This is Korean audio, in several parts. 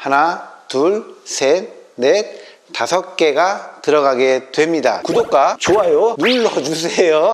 하나, 둘, 셋, 넷, 5개가 들어가게 됩니다. 구독과 좋아요 눌러주세요.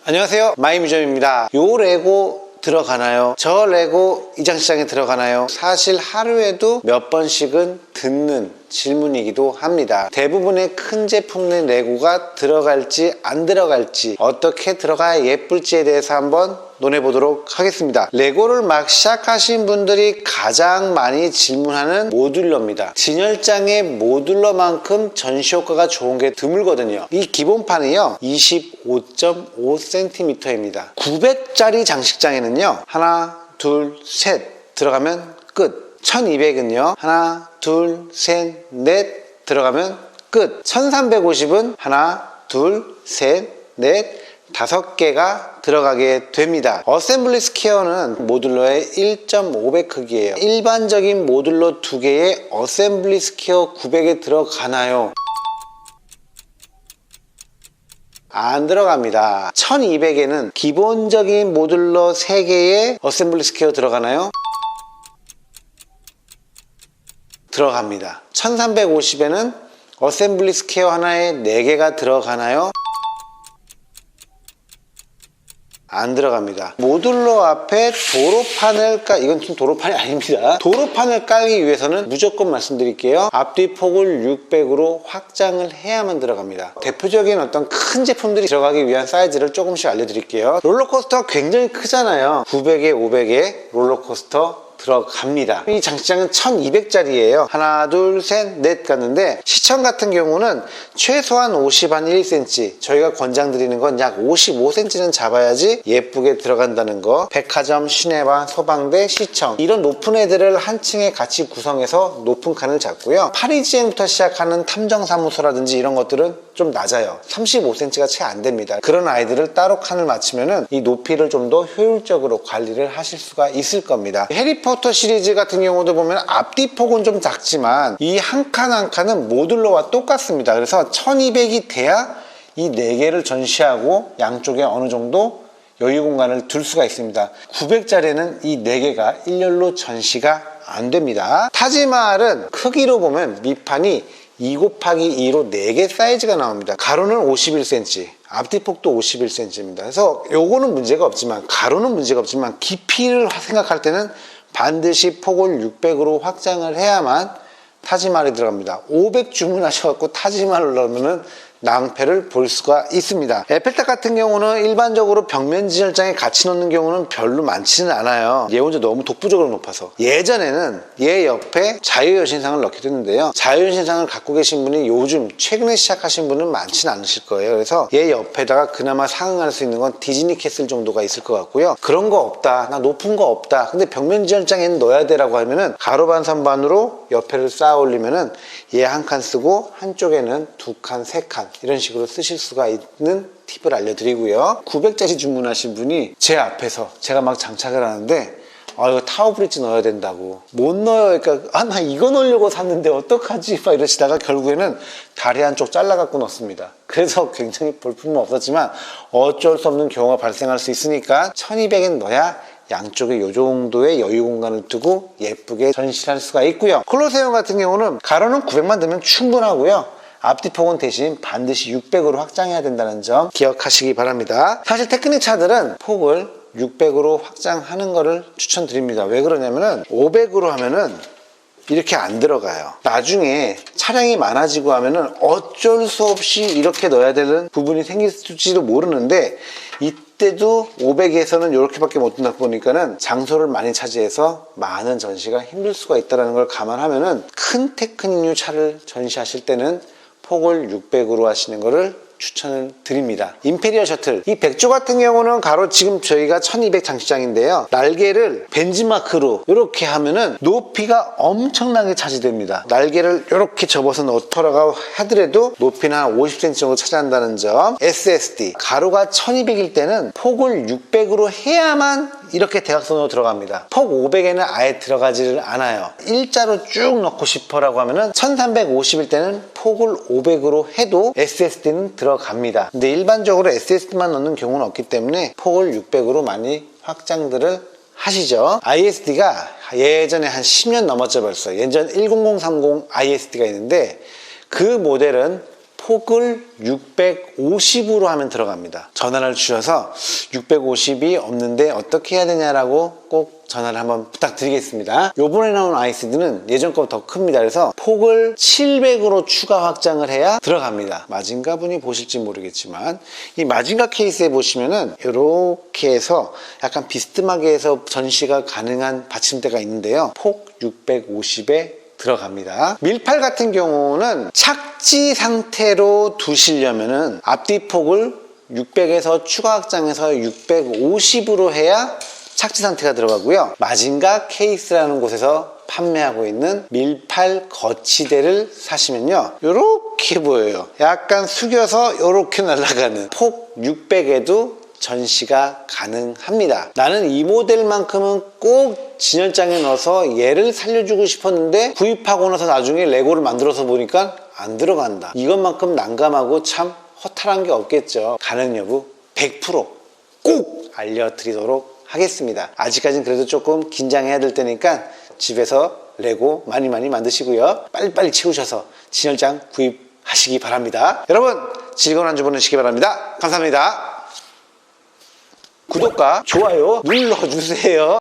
안녕하세요, 마이뮤지엄입니다. 요 레고 들어가나요? 저 레고 이 장시장에 들어가나요? 사실 하루에도 몇 번씩은 듣는 질문이기도 합니다. 대부분의 큰 제품의 레고가 들어갈지 안 들어갈지, 어떻게 들어가야 예쁠지에 대해서 한번 논해보도록 하겠습니다. 레고를 막 시작하신 분들이 가장 많이 질문하는 모듈러입니다. 진열장의 모듈러만큼 전시효과가 좋은 게 드물거든요. 이 기본판이요 25.5cm입니다 900짜리 장식장에는요 하나, 둘, 셋 들어가면 끝. 1200은요 하나, 둘, 셋, 넷 들어가면 끝. 1350은 하나, 둘, 셋, 넷, 5개가 들어가게 됩니다. 어셈블리 스퀘어는 모듈러의 1.5배 크기예요. 일반적인 모듈러 2개에 어셈블리 스퀘어 900에 들어가나요? 안 들어갑니다. 1200에는 기본적인 모듈러 3개에 어셈블리 스퀘어 들어가나요? 들어갑니다. 1350에는 어셈블리 스퀘어 하나에 4개가 들어가나요? 안 들어갑니다. 모듈러 앞에 도로판을 이건 좀 도로판이 아닙니다. 도로판을 깔기 위해서는 무조건 말씀드릴게요. 앞뒤 폭을 600으로 확장을 해야만 들어갑니다. 대표적인 어떤 큰 제품들이 들어가기 위한 사이즈를 조금씩 알려드릴게요. 롤러코스터가 굉장히 크잖아요. 900에 500에 롤러코스터 들어갑니다. 이 장식장은 1200짜리예요 하나, 둘, 셋, 넷 갔는데, 시청 같은 경우는 최소한 50, 한 1cm, 저희가 권장드리는 건 약 55cm는 잡아야지 예쁘게 들어간다는 거. 백화점, 시네마, 소방대, 시청, 이런 높은 애들을 한 층에 같이 구성해서 높은 칸을 잡고요. 파리지엔부터 시작하는 탐정사무소라든지 이런 것들은 좀 낮아요. 35cm가 채 안 됩니다. 그런 아이들을 따로 칸을 맞추면은 이 높이를 좀 더 효율적으로 관리를 하실 수가 있을 겁니다. 해리포터 시리즈 같은 경우도 보면 앞뒤 폭은 좀 작지만 이 한 칸 한 칸은 모듈러와 똑같습니다. 그래서 1200이 돼야 이 4개를 전시하고 양쪽에 어느 정도 여유 공간을 둘 수가 있습니다. 900짜리는 이 4개가 일렬로 전시가 안 됩니다. 타지마할은 크기로 보면 밑판이 2 곱하기 2로 4개 사이즈가 나옵니다. 가로는 51cm, 앞뒤폭도 51cm입니다. 그래서 요거는 문제가 없지만, 가로는 문제가 없지만 깊이를 생각할 때는 반드시 폭을 600으로 확장을 해야만 타지마할이 들어갑니다. 500 주문하셔갖고 타지마할을 넣으면은 낭패를 볼 수가 있습니다. 에펠탑 같은 경우는 일반적으로 벽면 진열장에 같이 놓는 경우는 별로 많지는 않아요. 얘 혼자 너무 독보적으로 높아서. 예전에는 얘 옆에 자유여신상을 넣기도 했는데요, 자유여신상을 갖고 계신 분이 요즘 최근에 시작하신 분은 많지는 않으실 거예요. 그래서 얘 옆에다가 그나마 상응할 수 있는 건 디즈니 캐슬 정도가 있을 것 같고요. 그런 거 없다, 나 높은 거 없다, 근데 벽면 진열장에는 넣어야 되라고 하면은 가로반 선반으로 옆에를 쌓아 올리면은 얘 한 칸 쓰고 한쪽에는 2칸, 3칸 이런 식으로 쓰실 수가 있는 팁을 알려드리고요. 900짜리 주문하신 분이 제 앞에서 제가 막 장착을 하는데 이거 타워 브릿지 넣어야 된다고, 못 넣어요. 그러니까 나 이거 넣으려고 샀는데 어떡하지 막 이러시다가 결국에는 다리 한쪽 잘라 갖고 넣습니다. 그래서 굉장히 볼품은 없었지만 어쩔 수 없는 경우가 발생할 수 있으니까 1200엔 넣어야 양쪽에 이 정도의 여유 공간을 두고 예쁘게 전시할 수가 있고요. 콜로세움 같은 경우는 가로는 900만 넣으면 충분하고요, 앞뒤 폭은 대신 반드시 600으로 확장해야 된다는 점 기억하시기 바랍니다. 사실 테크닉 차들은 폭을 600으로 확장하는 거를 추천드립니다. 왜 그러냐면은 500으로 하면은 이렇게 안 들어가요. 나중에 차량이 많아지고 하면은 어쩔 수 없이 이렇게 넣어야 되는 부분이 생길지도 모르는데, 이때도 500에서는 이렇게밖에 못 넣다 보니까는 장소를 많이 차지해서 많은 전시가 힘들 수가 있다는 걸 감안하면은 큰 테크닉류 차를 전시하실 때는 폭을 600으로 하시는 거를 추천을 드립니다. 임페리얼 셔틀, 이 백조 같은 경우는 가로 지금 저희가 1200 장시장인데요, 날개를 벤치마크로 이렇게 하면은 높이가 엄청나게 차지됩니다. 날개를 이렇게 접어서 넣더라고 하더라도 높이는 한 50cm 정도 차지한다는 점. SSD, 가로가 1200일 때는 폭을 600으로 해야만 이렇게 대각선으로 들어갑니다. 폭 500에는 아예 들어가지를 않아요. 일자로 쭉 넣고 싶어라고 하면은 1350일 때는 폭을 500으로 해도 SSD는 들어갑니다. 근데 일반적으로 SSD만 넣는 경우는 없기 때문에 폭을 600으로 많이 확장들을 하시죠. ISD가 예전에 한 10년 넘었죠 벌써. 예전 10030 ISD가 있는데 그 모델은 폭을 650으로 하면 들어갑니다. 전화를 주셔서 650이 없는데 어떻게 해야 되냐라고 꼭 전화를 한번 부탁드리겠습니다. 요번에 나온 ISD는 예전 거보다 더 큽니다. 그래서 폭을 700으로 추가 확장을 해야 들어갑니다. 마징가 분이 보실지 모르겠지만 이 마징가 케이스에 보시면은 이렇게 해서 약간 비스듬하게 해서 전시가 가능한 받침대가 있는데요. 폭 650에 들어갑니다. 밀팔 같은 경우는 착지 상태로 두시려면은 앞뒤 폭을 600에서 추가 확장해서 650으로 해야 착지 상태가 들어가고요. 마징가 케이스라는 곳에서 판매하고 있는 밀팔 거치대를 사시면요, 이렇게 보여요. 약간 숙여서 이렇게 날아가는 폭 600에도 전시가 가능합니다. 나는 이 모델만큼은 꼭 진열장에 넣어서 얘를 살려주고 싶었는데 구입하고 나서 나중에 레고를 만들어서 보니까 안 들어간다. 이것만큼 난감하고 참 허탈한 게 없겠죠. 가능 여부 100%꼭 알려드리도록 하겠습니다. 아직까지는 그래도 조금 긴장해야 될 때니까 집에서 레고 많이 만드시고요. 빨리빨리 채우셔서 진열장 구입하시기 바랍니다. 여러분 즐거운 한 주 보내시기 바랍니다. 감사합니다. 구독과 좋아요 눌러주세요.